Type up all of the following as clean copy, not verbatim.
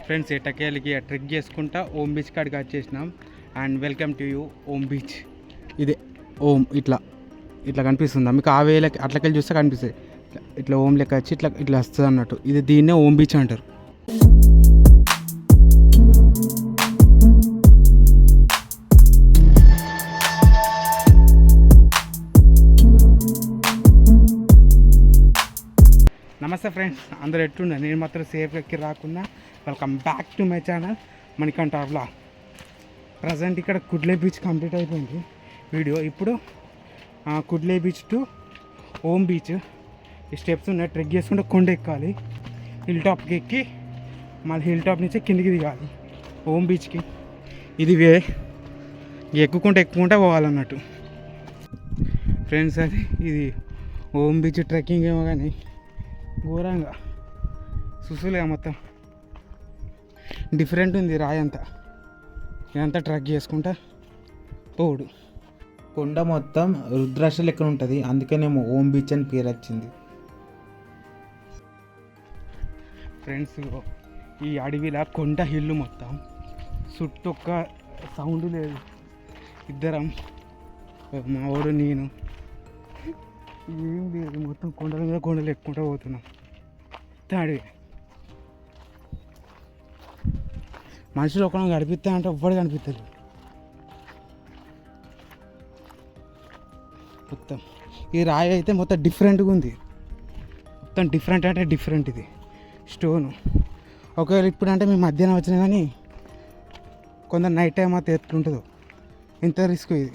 Friends ఎట్టకేళ్ళకి trek చేసుకుంటా ఓం beach కాడికి వచ్చేసినాం. And welcome to you Om beach. ఇదే ఓం ఇట్లా ఇట్లా కనిపిస్తుందా మీకు? ఆ వేలకి అట్లకెళ్ళి చూస్తే కనిపిస్తుంది. ఇట్లా ఓం లెక్క వచ్చి ఇట్లా ఇట్లా వస్తుంది అన్నట్టు. ఇది దీన్నే ఓం బీచ్ అంటారు. నమస్తే ఫ్రెండ్స్, అందరూ ఎట్లున్నా? నేను మాత్రం సేఫ్ ఎక్కి రాకుండా. Welcome back to my channel Manikanta vlog. Present ఇక్కడ కుడ్లే బీచ్ కంప్లీట్ అయిపోయింది వీడియో. ఇప్పుడు Kudle beach to Om beach ఈ స్టెప్స్ ఉన్నాయి. ట్రెక్ చేసుకుంటే కొండ ఎక్కాలి, హిల్ టాప్కి ఎక్కి మళ్ళీ హిల్ టాప్ నుంచి కిందికి దిగాలి ఓం బీచ్కి. ఇది ఎక్కుకుంటే పోవాలన్నట్టు ఫ్రెండ్స్. అది ఇది ఓం బీచ్ ట్రెక్కింగ్ ఏమో కానీ ఘోరంగా సుసులుగా మొత్తం డిఫరెంట్ ఉంది. రాయి అంతా ఇదంతా ట్రెక్ చేసుకుంటా పోడు. కొండ మొత్తం రుద్రాక్ష లెక్క ఉంటుంది, అందుకనేమో ఓం బీచ్ అని పేరు వచ్చింది. ఫ్రెండ్స్ ఈ అడవిలో కొండ హిల్లు మొత్తం చుట్టూ ఒక్క సౌండ్ లేదు. ఇద్దరం మా వాడు నేను ఏం లేదు, మొత్తం కొండల మీద కొండలు ఎక్కుంటూ పోతున్నాం. అడవి మనుషులు ఒకరిని కనిపిస్తా అంటే ఎవ్వడు కనిపిస్తారు. మొత్తం ఈ రాయి అయితే మొత్తం డిఫరెంట్గా ఉంది. మొత్తం డిఫరెంట్ అంటే డిఫరెంట్. ఇది స్టోను ఒకవేళ ఇప్పుడు అంటే మేము మధ్యాహ్నం వచ్చినా కానీ కొందరు నైట్ టైం అయితే ఎట్లుంటుందో. ఎంత రిస్క్ ఇది,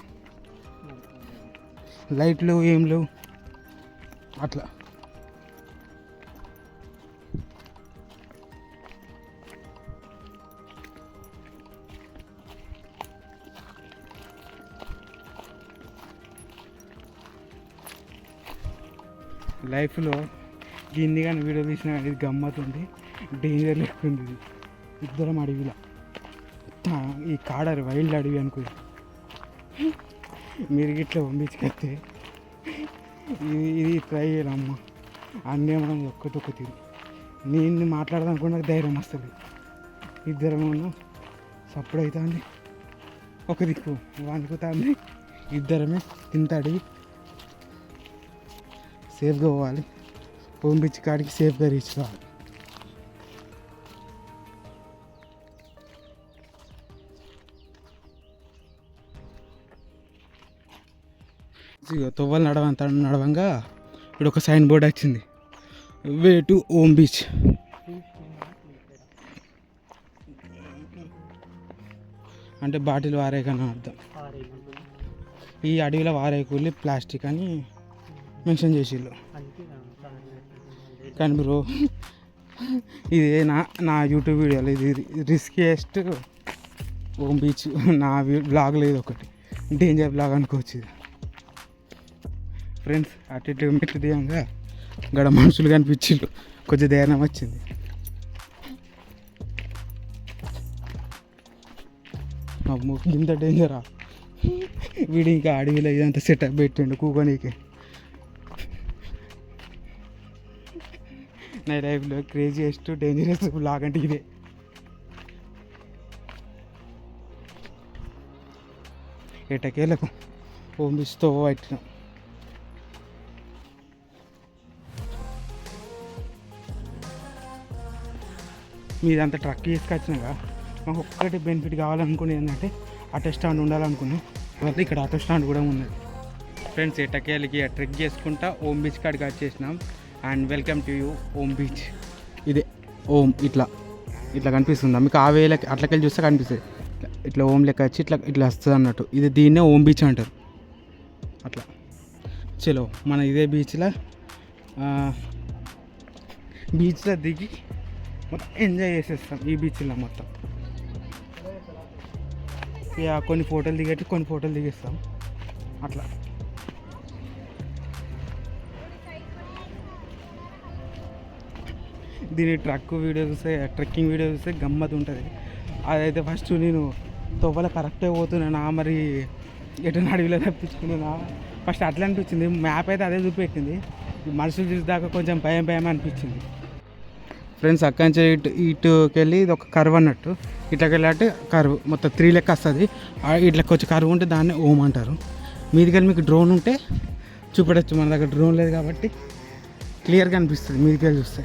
లైట్లు ఏం లేవు అట్లా. లైఫ్లో గిన్ని కానీ వీడియో తీసిన ఇది గమ్మతుంది, డేంజర్ లేకుంది. ఇది ఇద్దరం అడవిలో ఈ కాడరు వైల్డ్ అడవి అనుకో. మీరు ఇట్లా పంపించుకొస్తే ఇది ట్రై చేయాలమ్మ. అన్నీ మనం ఒక్క తీరు నేను మాట్లాడదానుకో నాకు ధైర్యం వస్తుంది. ఇద్దరమేమో సప్పుడు అవుతుంది, ఒక దిక్కు వణుకుతుంది. ఇద్దరమే ఇంత అడిగి సేఫ్గా పోవాలి. ఓం బీచ్ కాడికి సేఫ్గా రీచ్ కావాలి. తొవ్వలు నడవంగా ఇప్పుడు ఒక సైన్ బోర్డ్ వచ్చింది, వే టు ఓం బీచ్. అంటే బాటిల్ వారేకని అర్థం. ఈ అడవిలో వారేకూలి ప్లాస్టిక్ అని మెన్షన్ చేసిళ్ళు. కానీ బ్రో ఇది నా యూట్యూబ్ వీడియోలో ఇది రిస్కియెస్ట్ ఓం బీచ్ నా బ్లాగ్లో ఇది ఒకటి డేంజర్ బ్లాగ్ అనుకోవచ్చు. ఇది ఫ్రెండ్స్ అటు ఇటు మెట్లు దిగంగా గడ మనుషులు కనిపించిళ్ళు, కొంచెం ధైర్యం వచ్చింది. ఇంత డేంజరా వీడు, ఇంకా అడవిలో ఇదంతా సెటప్ పెట్టిండు కూకోనీకి. నా లైఫ్లో క్రేజియెస్ట్ డేంజరస్ బ్లాగ్ అంటే ఇదే. ఎటకేళ్ళకు ఓం బీచ్తో పట్టినాం. మీదంతా ట్రక్ చేసుకొచ్చినాక మాకు ఒక్కటి బెనిఫిట్ కావాలనుకునేది ఏంటంటే ఆటో స్టాండ్ ఉండాలనుకున్నాం. కాబట్టి ఇక్కడ ఆటో స్టాండ్ కూడా ఉన్నది. ఫ్రెండ్స్ ఎటకేళ్ళకి ట్రెక్ చేసుకుంటా ఓం బీచ్ కాడికి వచ్చేసినాం. And welcome to you Om beach. ఇదే ఓం ఇట్లా ఇట్లా కనిపిస్తుందా మీకు? ఆ వేలకి అట్లకెళ్ళి చూస్తే కనిపిస్తుంది. ఇట్లా ఓం లెక్క వచ్చి ఇట్లా ఇట్లా వస్తుంది అన్నట్టు. ఇది దీన్నే ఓం బీచ్ అంటారు. అట్లా చలో మన ఇదే బీచ్లో దిగి మొత్తం ఎంజాయ్ చేసేస్తాం ఈ బీచ్లో మొత్తం. ఇక కొన్ని ఫోటోలు దిగేటి కొన్ని ఫోటోలు దిగేస్తాం అట్లా. దీని ట్రక్ వీడియో చూస్తే, ట్రెక్కింగ్ వీడియో చూస్తే గమ్మత్ ఉంటుంది. అదైతే ఫస్ట్ నేను తొవ్వల కరెక్టే పోతున్నానా మరి ఎటు అడవిలో తప్పించుకున్నా ఫస్ట్ అట్లా అనిపించింది. మ్యాప్ అయితే అదే చూపెట్టింది, మనుషులు చూసేదాకా కొంచెం భయం అనిపించింది. ఫ్రెండ్స్ అక్కడి నుంచి ఇటుకి వెళ్ళి ఇది ఒక కర్వ్ అన్నట్టు, ఇట్లకి వెళ్ళాలంటే కర్వ్ మొత్తం 3 లెక్క వస్తుంది. ఇట్లకి వచ్చి కర్వ్ ఉంటే దాన్ని ఓం అంటారు. మీదికి వెళ్ళి మీకు డ్రోన్ ఉంటే చూపెట్టచ్చు. మన దగ్గర డ్రోన్ లేదు కాబట్టి క్లియర్గా అనిపిస్తుంది మీదికి వెళ్ళి చూస్తే.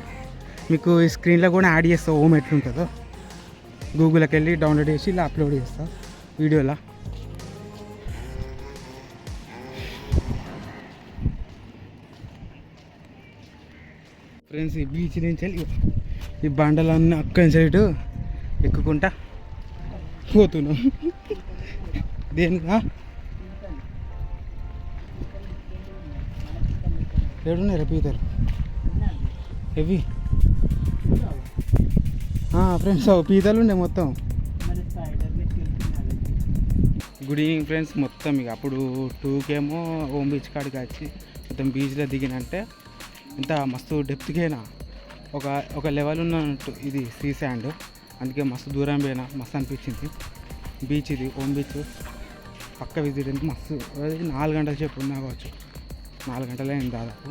మీకు ఈ స్క్రీన్లో కూడా యాడ్ చేస్తా ఓం ఎట్లుంటుందో. గూగుల్కి వెళ్ళి డౌన్లోడ్ చేసి ఇలా అప్లోడ్ చేస్తా వీడియోలా. ఫ్రెండ్స్ ఈ బీచ్ నుంచి వెళ్ళి ఈ బండలన్నీ అక్కడి సైడు ఎక్కుకుంటా పోతున్నాం. దేనికా ఏడున్నాయి పీతలు ఇవి ఫ్రెండ్స్ పీతలు ఉండే మొత్తం. Good evening friends. మొత్తం ఇక అప్పుడు 2కేమో ఓం బీచ్ కాడికి వచ్చి మొత్తం బీచ్లో దిగినంటే ఇంత మస్తు డెప్త్కైనా ఒక లెవెల్ ఉన్నట్టు ఇది సీ శాండ్. అందుకే మస్తు దూరం పోయినా మస్తు అనిపించింది. బీచ్ ఇది ఓం బీచ్ పక్క విజిట్ అంటే మస్తు. అది 4 గంటల సేపు ఉన్నా కావచ్చు, 4 గంటలే అయింది దాదాపు.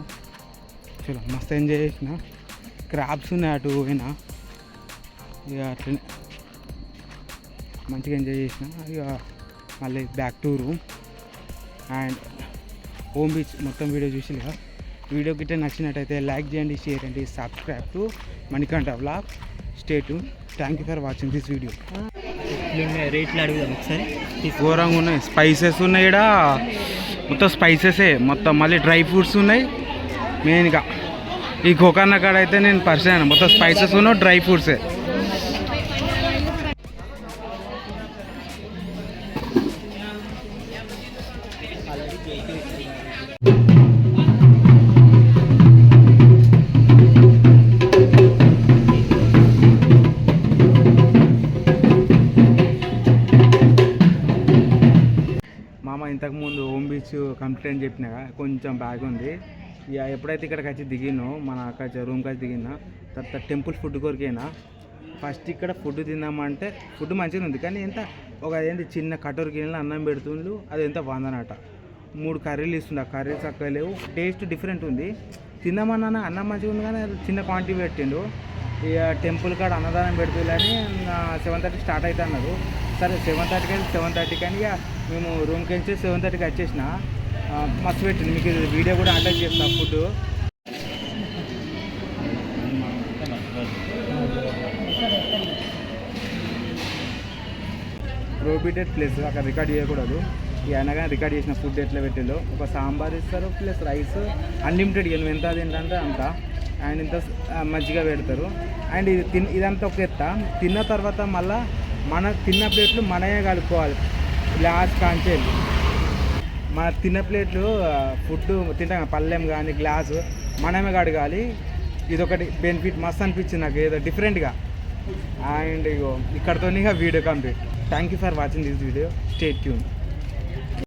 చలో మస్తు ఎంజాయ్ చేసిన. క్రాబ్స్ ఉన్నాయి అటు పోయినా, ఇక అట్లనే మంచిగా ఎంజాయ్ చేసిన. ఇక మళ్ళీ back to room. And Om beach మొత్తం వీడియో చూసి కదా. వీడియో గిట్ట నచ్చినట్టయితే లైక్ చేయండి, షేర్ చేయండి, subscribe to Manikanta vlog. Stay tune. Thank you for watching this video. రేట్లు అడుగుదాం ఒకసారి. ఘోరంగా ఉన్నాయి. స్పైసెస్ ఉన్నాయి ఇక్కడ మొత్తం స్పైసెసే మొత్తం. మళ్ళీ డ్రై ఫ్రూట్స్ ఉన్నాయి. మెయిన్గా ఈ గోకర్ణ కాడ అయితే నేను పరిచయం మొత్తం స్పైసెస్ ఉన్నాయి, డ్రై ఫ్రూట్సే. మామ ఇంతకుముందు ఓం బీచ్ కంప్లైంట్ చెప్పినా కొంచెం బ్యాగ్ ఉంది. ఇక ఎప్పుడైతే ఇక్కడికి వచ్చి దిగినో మన అక్కడ రూమ్కి వచ్చి దిగినా తర్వాత టెంపుల్ ఫుడ్ కొరికైనా ఫస్ట్ ఇక్కడ ఫుడ్ తిందామంటే ఫుడ్ మంచిగా ఉంది, కానీ ఎంత ఒక ఏంటి చిన్న కటోరి గిన్నెలో అన్నం పెడుతుండ్రు. అది ఎంత వందనట. 3 కర్రీలు ఇస్తుండే. ఆ కర్రీస్ చక్కగా లేవు, టేస్ట్ డిఫరెంట్ ఉంది. తిందామన్నా అన్నం మంచిగా ఉంది కానీ చిన్న క్వాంటిటీ పెట్టిండు. ఇక టెంపుల్ కాడ అన్నదానం పెడుతుందని 7:30 స్టార్ట్ అవుతా అన్నారు. సరే 7:30 అయితే 7:30 కానీ ఇక మేము రూమ్కి వచ్చి 7:30కి వచ్చేసిన. మస్తు పెట్టింది. మీకు వీడియో కూడా అటాచ్ చేస్తా ఫుడ్. ప్రోబిటెడ్ ప్లేస్, అక్కడ రికార్డ్ చేయకూడదు. ఈ అనగానే రికార్డ్ చేసిన ఫుడ్ ఎట్లా పెట్టిందో. ఒక సాంబార్ ఇస్తారు ప్లస్ రైస్ అన్లిమిటెడ్. నువ్వు ఎంత తింటే అంత. అండ్ ఇంత మజ్జిగ పెడతారు. అండ్ ఇది ఇదంతా ఒక ఎత్త. తిన్న తర్వాత మళ్ళీ మన తిన్న ప్లేట్లు మనమే కలుపుకోవాలి. గ్లాస్ కాంచేది మన తిన్న ప్లేట్లు ఫుడ్ తింటాం పళ్ళెం కానీ గ్లాసు మనమే కడగాలి. ఇదొకటి బెనిఫిట్ మస్తు అనిపించింది నాకు, ఏదో డిఫరెంట్గా. అండ్ ఇగో ఇక్కడతో video complete. Thank you for watching this video. Stay tune.